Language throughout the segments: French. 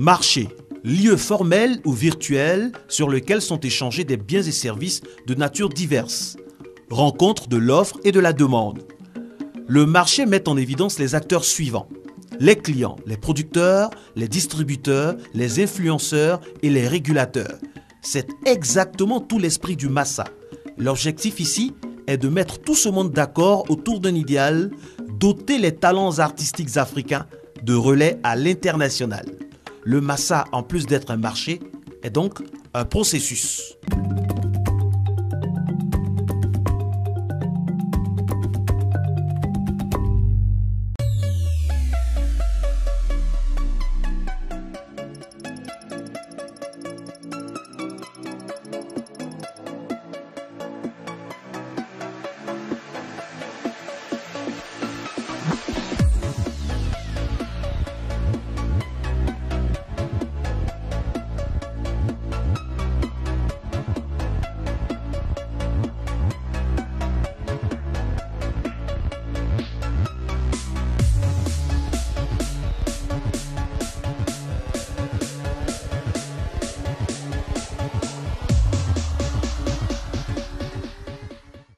Marché, lieu formel ou virtuel sur lequel sont échangés des biens et services de nature diverse. Rencontre de l'offre et de la demande. Le marché met en évidence les acteurs suivants: les clients, les producteurs, les distributeurs, les influenceurs et les régulateurs. C'est exactement tout l'esprit du Massa. L'objectif ici est de mettre tout ce monde d'accord autour d'un idéal, doter les talents artistiques africains de relais à l'international. Le Massa, en plus d'être un marché, est donc un processus.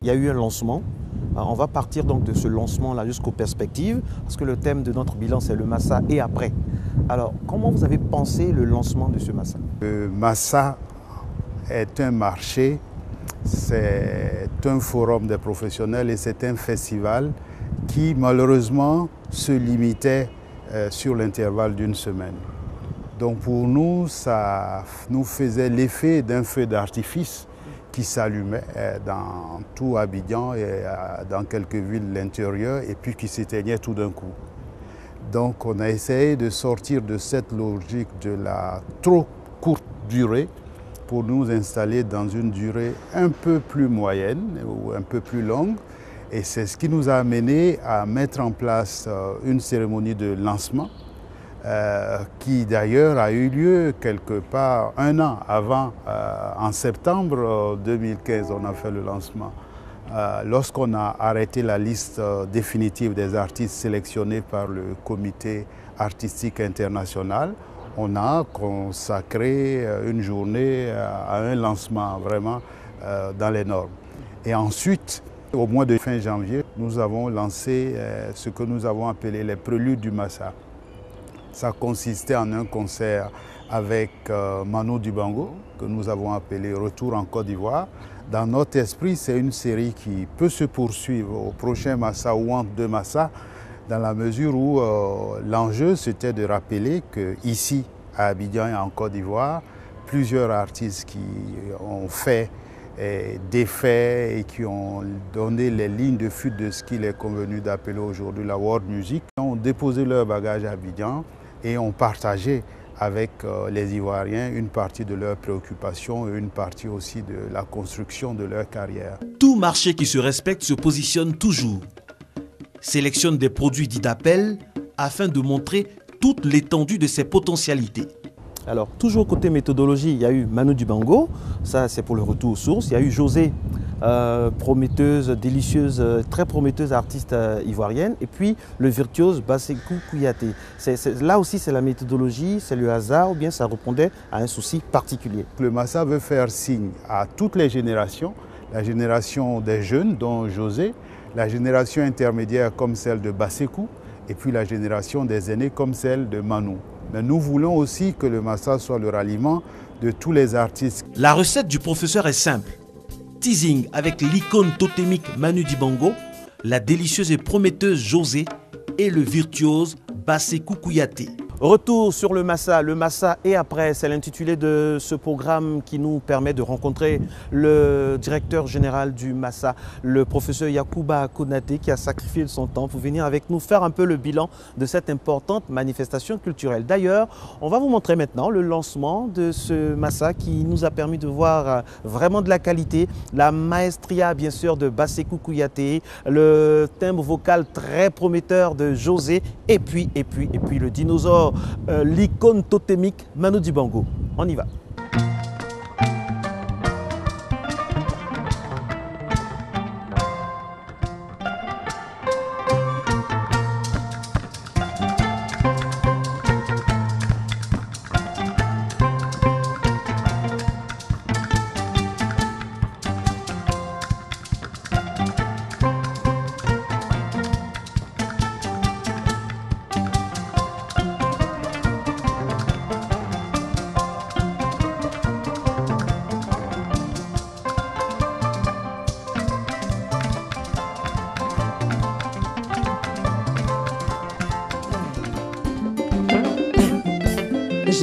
Il y a eu un lancement. On va partir donc de ce lancement-là jusqu'aux perspectives, parce que le thème de notre bilan, c'est le Massa et après. Alors, comment vous avez pensé le lancement de ce Massa? Le Massa est un marché, c'est un forum des professionnels et c'est un festival qui malheureusement se limitait sur l'intervalle d'une semaine. Donc pour nous, ça nous faisait l'effet d'un feu d'artifice qui s'allumait dans tout Abidjan et dans quelques villes de l'intérieur et puis qui s'éteignait tout d'un coup. Donc on a essayé de sortir de cette logique de la trop courte durée pour nous installer dans une durée un peu plus moyenne ou un peu plus longue. Et c'est ce qui nous a amené à mettre en place une cérémonie de lancement qui d'ailleurs a eu lieu quelque part un an avant, en septembre 2015, on a fait le lancement. Lorsqu'on a arrêté la liste définitive des artistes sélectionnés par le comité artistique international, on a consacré une journée à un lancement vraiment dans les normes. Et ensuite, au mois de fin janvier, nous avons lancé ce que nous avons appelé les préludes du Massa. Ça consistait en un concert avec Manu Dibango, que nous avons appelé Retour en Côte d'Ivoire. Dans notre esprit, c'est une série qui peut se poursuivre au prochain Massa ou entre deux Massa, dans la mesure où l'enjeu c'était de rappeler qu'ici, à Abidjan et en Côte d'Ivoire, plusieurs artistes qui ont fait des faits et qui ont donné les lignes de fuite de ce qu'il est convenu d'appeler aujourd'hui la world music, ont déposé leur bagage à Abidjan et ont partagé avec les Ivoiriens une partie de leurs préoccupations et une partie aussi de la construction de leur carrière. Tout marché qui se respecte se positionne toujours, sélectionne des produits dits d'appel afin de montrer toute l'étendue de ses potentialités. Alors, toujours côté méthodologie, il y a eu Manu Dibango, ça c'est pour le retour aux sources. Il y a eu José, prometteuse, délicieuse, très prometteuse artiste ivoirienne. Et puis le virtuose Bassekou Kouyaté. Là aussi c'est la méthodologie, c'est le hasard ou bien ça répondait à un souci particulier? Le Massa veut faire signe à toutes les générations, la génération des jeunes dont José, la génération intermédiaire comme celle de Bassekou et puis la génération des aînés comme celle de Manu. Mais nous voulons aussi que le Massa soit le ralliement de tous les artistes. La recette du professeur est simple. Teasing avec l'icône totémique Manu Dibango, la délicieuse et prometteuse José et le virtuose Bassekou Kouyaté. Retour sur le Massa et après, c'est l'intitulé de ce programme qui nous permet de rencontrer le directeur général du Massa, le professeur Yacouba Konaté, qui a sacrifié de son temps pour venir avec nous faire un peu le bilan de cette importante manifestation culturelle. D'ailleurs, on va vous montrer maintenant le lancement de ce Massa qui nous a permis de voir vraiment de la qualité, la maestria bien sûr de Bassekou Kouyaté, le timbre vocal très prometteur de José et puis le dinosaure, l'icône totémique Manu Dibango. On y va.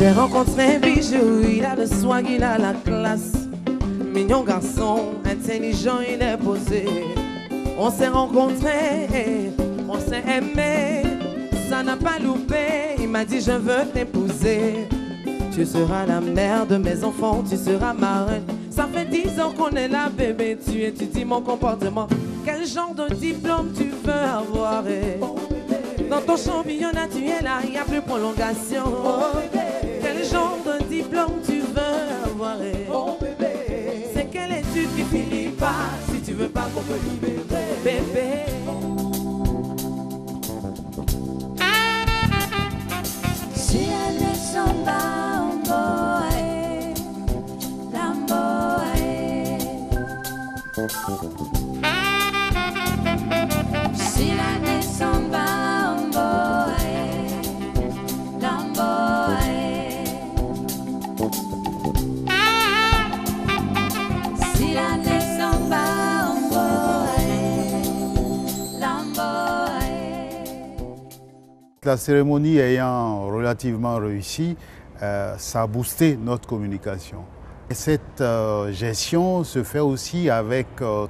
J'ai rencontré Bijou, il a le swag, il a la classe. Mignon garçon, intelligent, il est posé. On s'est rencontrés, on s'est aimé, ça n'a pas loupé. Il m'a dit je veux t'épouser. Tu seras la mère de mes enfants, tu seras ma reine. Ça fait 10 ans qu'on est là bébé, tu étudies mon comportement. Quel genre de diplôme tu veux avoir? Dans ton championnat tu es là, il n'y a plus prolongation. Quel genre de diplôme tu veux avoir? C'est quelle étude qui finit pas? Si tu veux pas qu'on peut libérer, bébé. Si elle est samba, amboae, lamboae. Si elle est samba, amboae, lamboae. Si elle est samba, amboae, lamboae. La cérémonie ayant relativement réussi, ça a boosté notre communication. Et cette gestion se fait aussi avec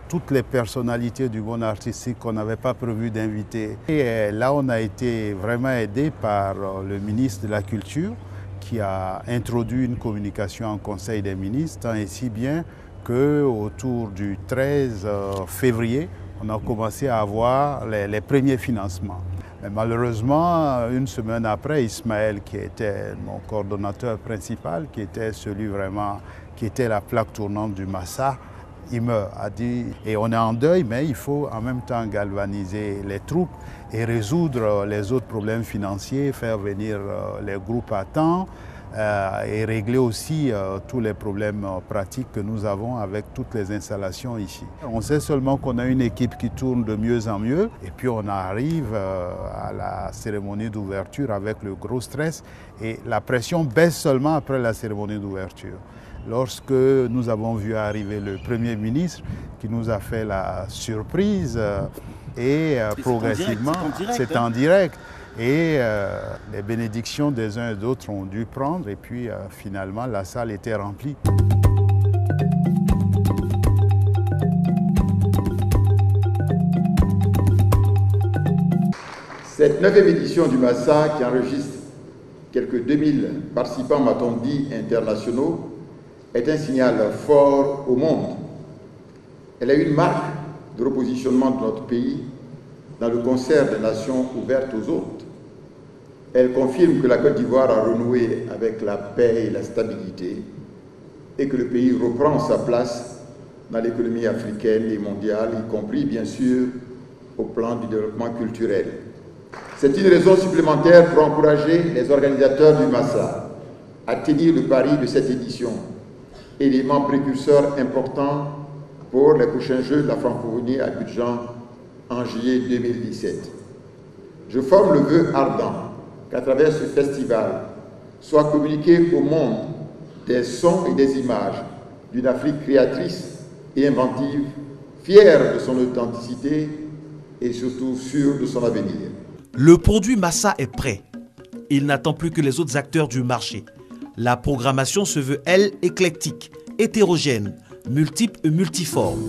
toutes les personnalités du monde artistique qu'on n'avait pas prévu d'inviter. Et là, on a été vraiment aidé par le ministre de la Culture qui a introduit une communication en Conseil des ministres, tant et si bien qu'autour du 13 février, on a commencé à avoir les premiers financements. Mais malheureusement, une semaine après, Ismaël, qui était mon coordonnateur principal, qui était celui vraiment, qui était la plaque tournante du Massa, il m'a dit, et on est en deuil, mais il faut en même temps galvaniser les troupes et résoudre les autres problèmes financiers, faire venir les groupes à temps, et régler aussi tous les problèmes pratiques que nous avons avec toutes les installations ici. On sait seulement qu'on a une équipe qui tourne de mieux en mieux et puis on arrive à la cérémonie d'ouverture avec le gros stress et la pression baisse seulement après la cérémonie d'ouverture. Lorsque nous avons vu arriver le Premier ministre qui nous a fait la surprise et progressivement, c'est en direct. Et les bénédictions des uns et d'autres ont dû prendre et puis finalement la salle était remplie. Cette 9e édition du Massa qui enregistre quelques 2000 participants, m'a-t-on dit, internationaux, est un signal fort au monde. Elle est une marque de repositionnement de notre pays dans le concert des nations ouvertes aux autres. Elle confirme que la Côte d'Ivoire a renoué avec la paix et la stabilité et que le pays reprend sa place dans l'économie africaine et mondiale, y compris bien sûr au plan du développement culturel. C'est une raison supplémentaire pour encourager les organisateurs du Massa à tenir le pari de cette édition, élément précurseur important pour les prochains Jeux de la francophonie à Abidjan en juillet 2017. Je forme le vœu ardent qu'à travers ce festival soit communiqué au monde des sons et des images d'une Afrique créatrice et inventive, fière de son authenticité et surtout sûre de son avenir. Le produit Massa est prêt. Il n'attend plus que les autres acteurs du marché. La programmation se veut, elle, éclectique, hétérogène, multiple et multiforme.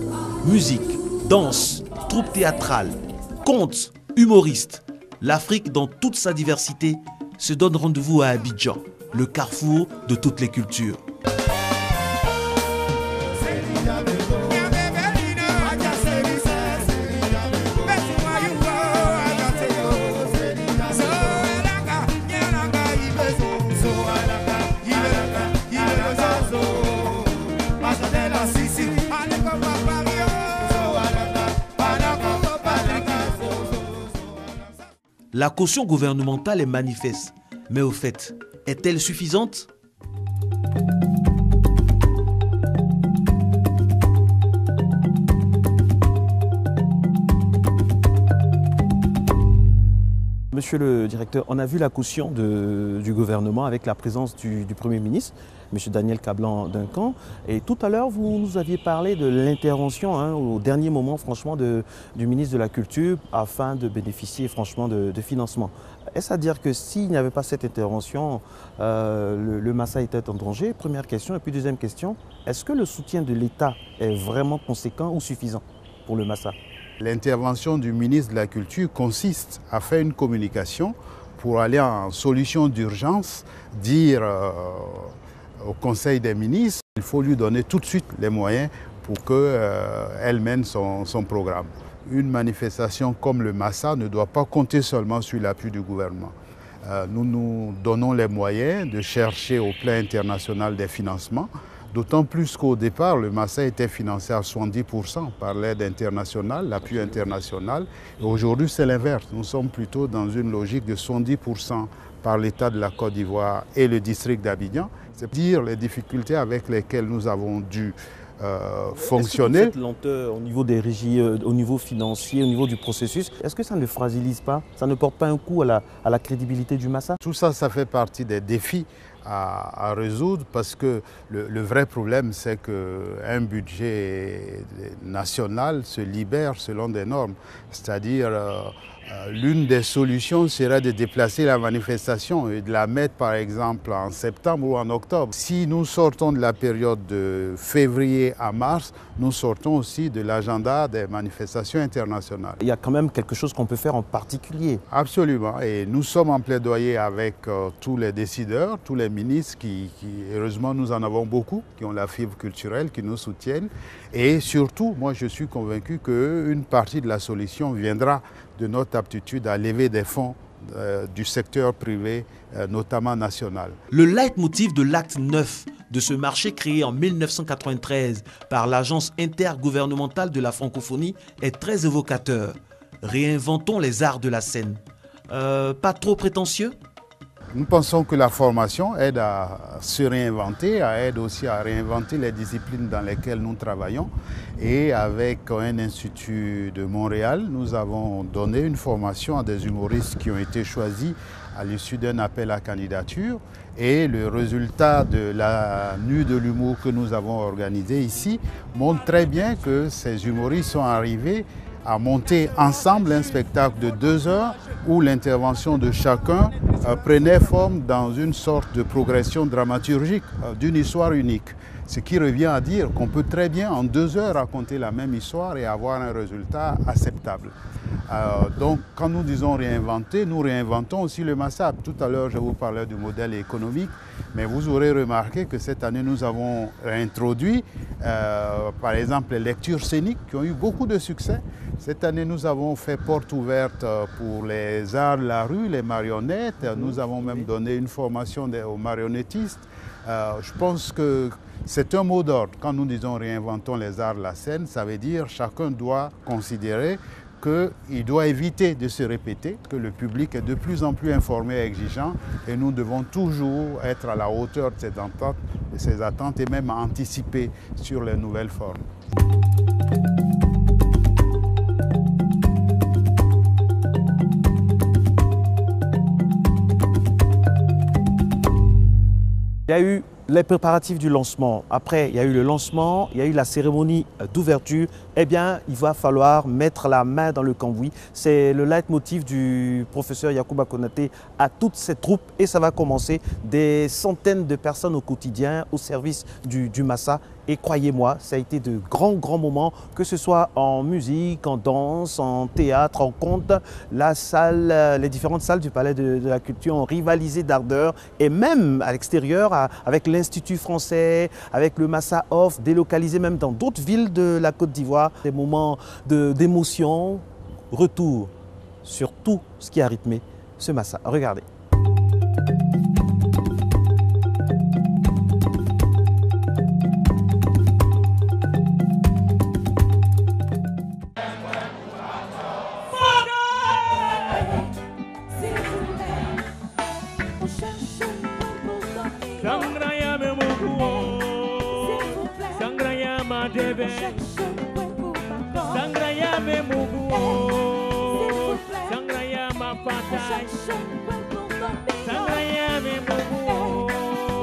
Musique, danse, troupe théâtrale, contes, humoristes. L'Afrique, dans toute sa diversité, se donne rendez-vous à Abidjan, le carrefour de toutes les cultures. La caution gouvernementale est manifeste, mais au fait, est-elle suffisante ? Monsieur le directeur, on a vu la caution du gouvernement avec la présence du Premier ministre, M. Daniel Kablan-Duncan. Et tout à l'heure, vous nous aviez parlé de l'intervention au dernier moment, franchement, du ministre de la Culture afin de bénéficier, franchement, de financement. Est-ce à dire que s'il n'y avait pas cette intervention, le Massa était en danger? Première question. Et puis deuxième question, est-ce que le soutien de l'État est vraiment conséquent ou suffisant pour le Massa? L'intervention du ministre de la Culture consiste à faire une communication pour aller en solution d'urgence, dire au Conseil des ministres qu'il faut lui donner tout de suite les moyens pour qu'elle mène son programme. Une manifestation comme le Massa ne doit pas compter seulement sur l'appui du gouvernement. Nous nous donnons les moyens de chercher au plan international des financements, d'autant plus qu'au départ, le Massa était financé à 70% par l'aide internationale, l'appui international. Et aujourd'hui, c'est l'inverse. Nous sommes plutôt dans une logique de 70% par l'État de la Côte d'Ivoire et le district d'Abidjan. C'est dire les difficultés avec lesquelles nous avons dû fonctionner. Cette lenteur au niveau des régies, au niveau financier, au niveau du processus, est-ce que ça ne fragilise pas? Ça ne porte pas un coup à la crédibilité du Massa? Tout ça, ça fait partie des défis à résoudre parce que le vrai problème, c'est qu'un budget national se libère selon des normes. C'est-à-dire, l'une des solutions serait de déplacer la manifestation et de la mettre par exemple en septembre ou en octobre. Si nous sortons de la période de février à mars, nous sortons aussi de l'agenda des manifestations internationales. Il y a quand même quelque chose qu'on peut faire en particulier. Absolument. Et nous sommes en plaidoyer avec tous les décideurs, tous les ministres qui, heureusement, nous en avons beaucoup, qui ont la fibre culturelle, qui nous soutiennent. Et surtout, moi, je suis convaincu qu'une partie de la solution viendra de notre aptitude à lever des fonds du secteur privé, notamment national. Le leitmotiv de l'acte 9 de ce marché créé en 1993 par l'Agence intergouvernementale de la francophonie est très évocateur. Réinventons les arts de la scène. Pas trop prétentieux ? Nous pensons que la formation aide à se réinventer, aide aussi à réinventer les disciplines dans lesquelles nous travaillons. Et avec un institut de Montréal, nous avons donné une formation à des humoristes qui ont été choisis à l'issue d'un appel à candidature. Et le résultat de la nuit de l'humour que nous avons organisée ici montre très bien que ces humoristes sont arrivés à monter ensemble un spectacle de 2 heures où l'intervention de chacun prenait forme dans une sorte de progression dramaturgique d'une histoire unique. Ce qui revient à dire qu'on peut très bien en 2 heures raconter la même histoire et avoir un résultat acceptable. Donc quand nous disons réinventer, nous réinventons aussi le Massa. Tout à l'heure je vous parlais du modèle économique, mais vous aurez remarqué que cette année nous avons réintroduit par exemple les lectures scéniques qui ont eu beaucoup de succès. Cette année nous avons fait porte ouverte pour les arts de la rue, les marionnettes. Nous avons même donné une formation aux marionnettistes. Je pense que c'est un mot d'ordre. Quand nous disons réinventons les arts de la scène, ça veut dire chacun doit considérer qu'il doit éviter de se répéter, que le public est de plus en plus informé et exigeant et nous devons toujours être à la hauteur de ces attentes et même anticiper sur les nouvelles formes. Il y a eu les préparatifs du lancement. Après, il y a eu le lancement, il y a eu la cérémonie d'ouverture. Eh bien, il va falloir mettre la main dans le cambouis. C'est le leitmotiv du professeur Yacouba Konaté à toutes ces troupes. Et ça va commencer des centaines de personnes au quotidien au service du Massa. Et croyez-moi, ça a été de grands moments, que ce soit en musique, en danse, en théâtre, en conte. La salle, les différentes salles du Palais de la Culture ont rivalisé d'ardeur. Et même à l'extérieur, avec l'Institut français, avec le Massa Off, délocalisé même dans d'autres villes de la Côte d'Ivoire. Des moments d'émotion, retour sur tout ce qui a rythmé ce Massa. Regardez. fatal. cherche un coin pour dormir. Sangraya me bobo.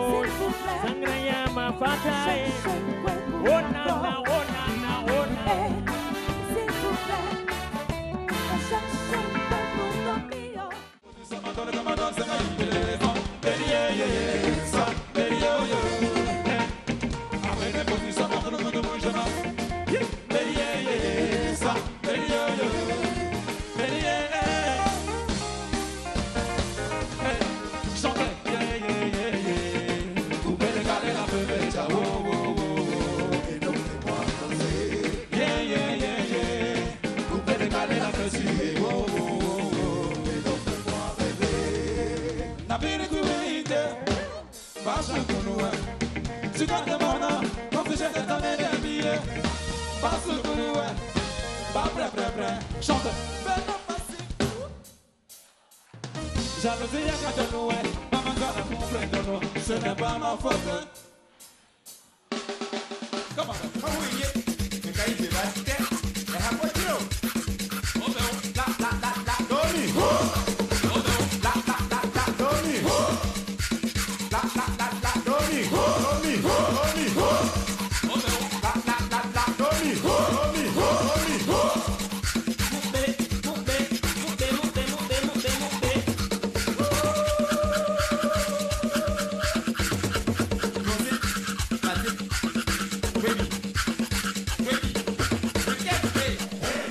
S'il vous plaît, Sangraya ma fatal. cherche un coin pour Oh nana, dormir. oh nana, oh nana. S'il vous plaît, cherche un coin pour dormir. Jalousie y'a qu'à te louer, maman gonna comprendre, ce n'est pas ma faute. Comment oui, mais quand il va se faire, il a pas de l'eau. Oh ben, la, Tony. Oh ben, la, Tony. La, Tony. Tony. Oh ben, la, Tony.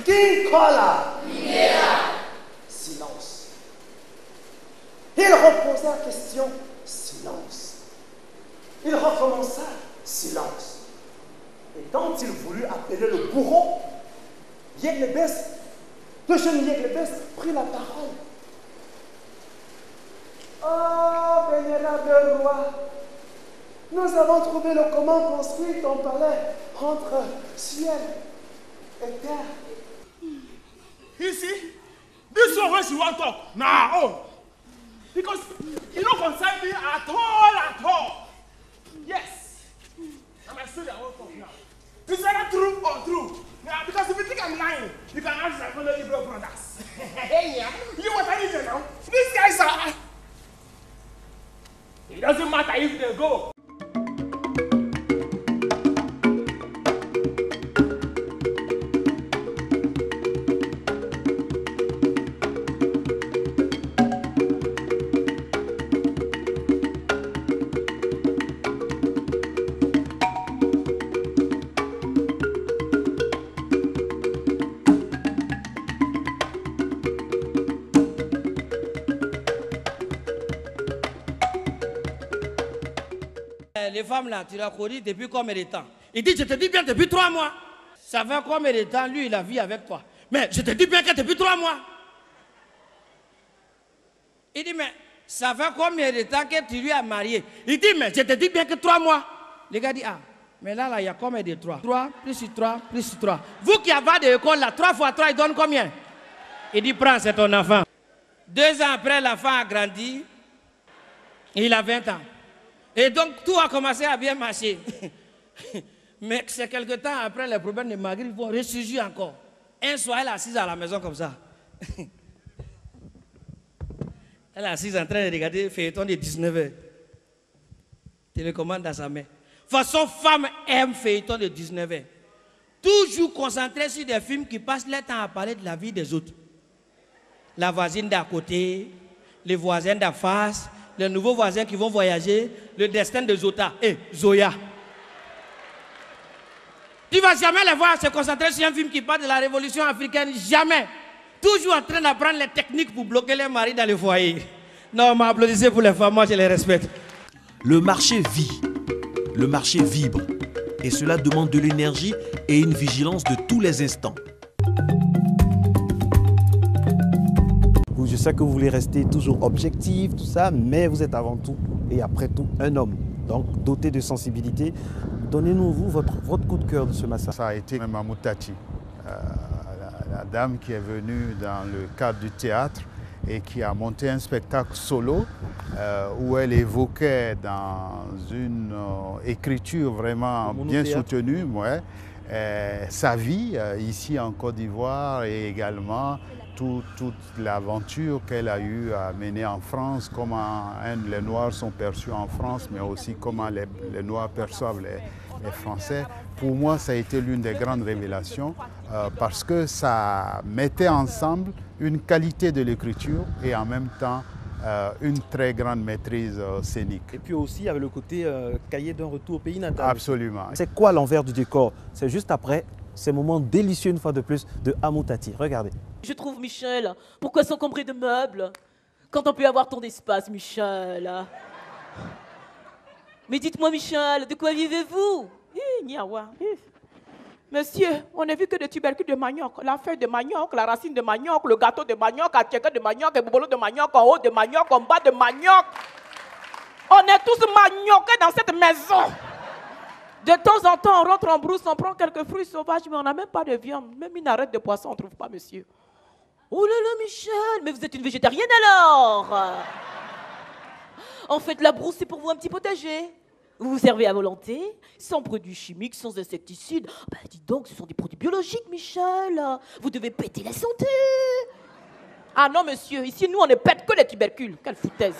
King Kola. Silence. Il reposa la question. Silence. Il recommença. Silence. Et quand il voulut appeler le bourreau, Yeglebès, le jeune Yeglebès prit la parole. Oh, vénérable roi, nous avons trouvé le comment construire ton palais entre ciel et terre. You see, this one when she want talk, nah, oh, because you don't concern me at all. Yes, I'm a student. I won't talk now. Is that true or true? Yeah, because if you think I'm lying, you can ask my fellow Hebrew brothers. Hey, yeah, you what I need to know? These guys are. It doesn't matter if they go. Les femmes là, tu l'as connu depuis combien de temps? Il dit, je te dis bien depuis 3 mois. Ça fait combien de temps, lui, il a vécu avec toi? Mais je te dis bien que depuis 3 mois. Il dit, mais ça fait combien de temps que tu lui as marié? Il dit, mais je te dis bien que 3 mois. Les gars disent, ah, mais là, il y a combien de 3? 3, plus 3, plus 3. Vous qui avez de l'école là, 3 fois 3, il donne combien? Il dit, prends, c'est ton enfant. 2 ans après, l'enfant a grandi. Il a 20 ans. Et donc, tout a commencé à bien marcher. Mais c'est quelque temps après, les problèmes de Marguerite vont ressurgir encore. Un soir, elle est assise à la maison comme ça. Elle est assise en train de regarder le feuilleton de 19h. Télécommande dans sa main. Façon femme aime feuilleton de 19h. Toujours concentrée sur des films qui passent le temps à parler de la vie des autres. La voisine d'à côté, les voisins d'à face, les nouveaux voisins qui vont voyager, le destin de Zota et Zoya. Tu ne vas jamais les voir se concentrer sur un film qui parle de la révolution africaine, jamais. Toujours en train d'apprendre les techniques pour bloquer les maris dans le foyer. Non, m'applaudissez pour les femmes, moi je les respecte. Le marché vit, le marché vibre, et cela demande de l'énergie et une vigilance de tous les instants. Je sais que vous voulez rester toujours objectif, tout ça, mais vous êtes avant tout et après tout un homme. Donc doté de sensibilité. Donnez-nous vous votre coup de cœur de ce massacre. Ça a été Mamou Tati, la dame qui est venue dans le cadre du théâtre et qui a monté un spectacle solo où elle évoquait dans une écriture vraiment bien soutenue sa vie ici en Côte d'Ivoire et également toute l'aventure qu'elle a eu à mener en France, comment les Noirs sont perçus en France, mais aussi comment les Noirs perçoivent les Français. Pour moi, ça a été l'une des grandes révélations parce que ça mettait ensemble une qualité de l'écriture et en même temps une très grande maîtrise scénique. Et puis aussi, il y avait le côté cahier d'un retour au pays natal. Absolument. C'est quoi l'envers du décor? C'est juste après ces moments délicieux, une fois de plus, de Amoutati. Regardez. Je trouve, Michel, pourquoi s'encombrer de meubles quand on peut avoir ton espace, Michel? Mais dites-moi, Michel, de quoi vivez-vous? Monsieur, on n'a vu que des tubercules de manioc, la feuille de manioc, la racine de manioc, le gâteau de manioc, la tchèque de manioc, le boulot de manioc, en haut de manioc, en bas de manioc. On est tous manioqués dans cette maison. De temps en temps, on rentre en brousse, on prend quelques fruits sauvages, mais on n'a même pas de viande. Même une arête de poisson, on ne trouve pas, monsieur. Oh là là, Michel, mais vous êtes une végétarienne alors? En fait, la brousse, c'est pour vous un petit potager. Vous vous servez à volonté, sans produits chimiques, sans insecticides. Ben, dis donc, ce sont des produits biologiques, Michel. Vous devez péter la santé. Ah non, monsieur, ici, nous, on ne pète que les tubercules. Quelle foutaise.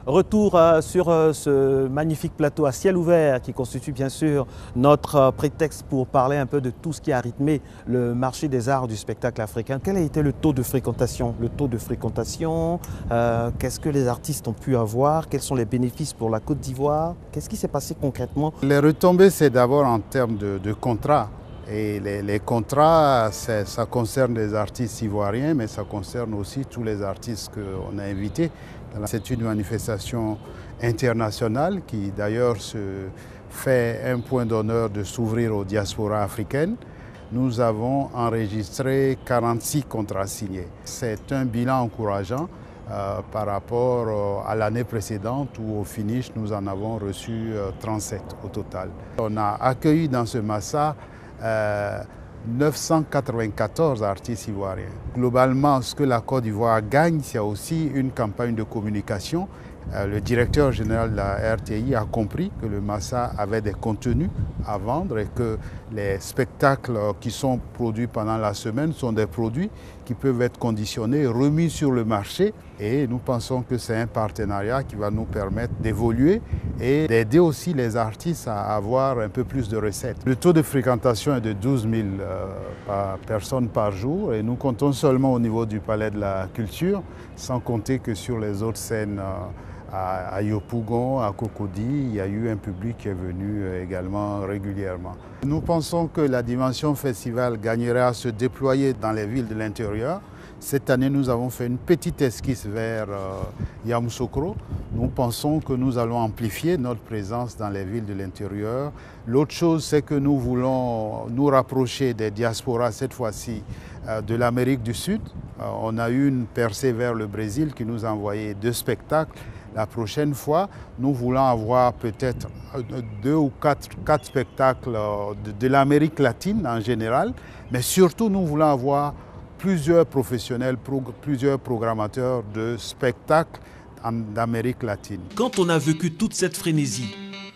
Retour sur ce magnifique plateau à ciel ouvert qui constitue bien sûr notre prétexte pour parler un peu de tout ce qui a rythmé le marché des arts du spectacle africain. Quel a été le taux de fréquentation? Qu'est-ce que les artistes ont pu avoir? Quels sont les bénéfices pour la Côte d'Ivoire? Qu'est-ce qui s'est passé concrètement? Les retombées, c'est d'abord en termes de contrats. Et les contrats, ça concerne les artistes ivoiriens, mais ça concerne aussi tous les artistes qu'on a invités. C'est une manifestation internationale qui d'ailleurs se fait un point d'honneur de s'ouvrir aux diasporas africaines. Nous avons enregistré 46 contrats signés. C'est un bilan encourageant par rapport à l'année précédente où au finish nous en avons reçu 37 au total. On a accueilli dans ce Massa 994 artistes ivoiriens. Globalement, ce que la Côte d'Ivoire gagne, c'est aussi une campagne de communication. Le directeur général de la RTI a compris que le Massa avait des contenus à vendre et que les spectacles qui sont produits pendant la semaine sont des produits qui peuvent être conditionnés, remis sur le marché. Et nous pensons que c'est un partenariat qui va nous permettre d'évoluer et d'aider aussi les artistes à avoir un peu plus de recettes. Le taux de fréquentation est de 12 000 personnes par jour et nous comptons seulement au niveau du Palais de la Culture, sans compter que sur les autres scènes à Yopougon, à Cocody, il y a eu un public qui est venu également régulièrement. Nous pensons que la dimension festival gagnerait à se déployer dans les villes de l'intérieur. Cette année, nous avons fait une petite esquisse vers Yamoussoukro. Nous pensons que nous allons amplifier notre présence dans les villes de l'intérieur. L'autre chose, c'est que nous voulons nous rapprocher des diasporas, cette fois-ci, de l'Amérique du Sud. On a eu une percée vers le Brésil qui nous a envoyé 2 spectacles. La prochaine fois, nous voulons avoir peut-être 2 ou 4 spectacles de l'Amérique latine en général, mais surtout nous voulons avoir plusieurs professionnels, plusieurs programmateurs de spectacles d'Amérique latine. Quand on a vécu toute cette frénésie,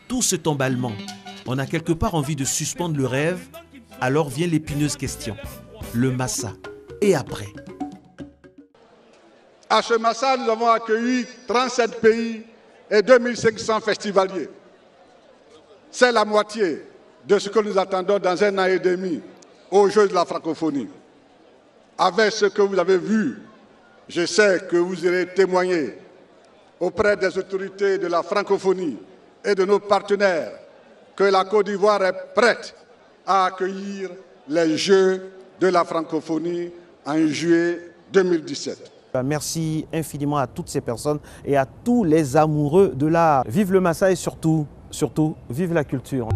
tout cet emballement, on a quelque part envie de suspendre le rêve, alors vient l'épineuse question. Le Massa, et après? À ce Massa, nous avons accueilli 37 pays et 2500 festivaliers. C'est la moitié de ce que nous attendons dans 1 an et demi aux Jeux de la francophonie. Avec ce que vous avez vu, je sais que vous irez témoigner auprès des autorités de la francophonie et de nos partenaires que la Côte d'Ivoire est prête à accueillir les Jeux de la francophonie en juillet 2017. Merci infiniment à toutes ces personnes et à tous les amoureux de l'art. Vive le Massa et surtout, vive la culture.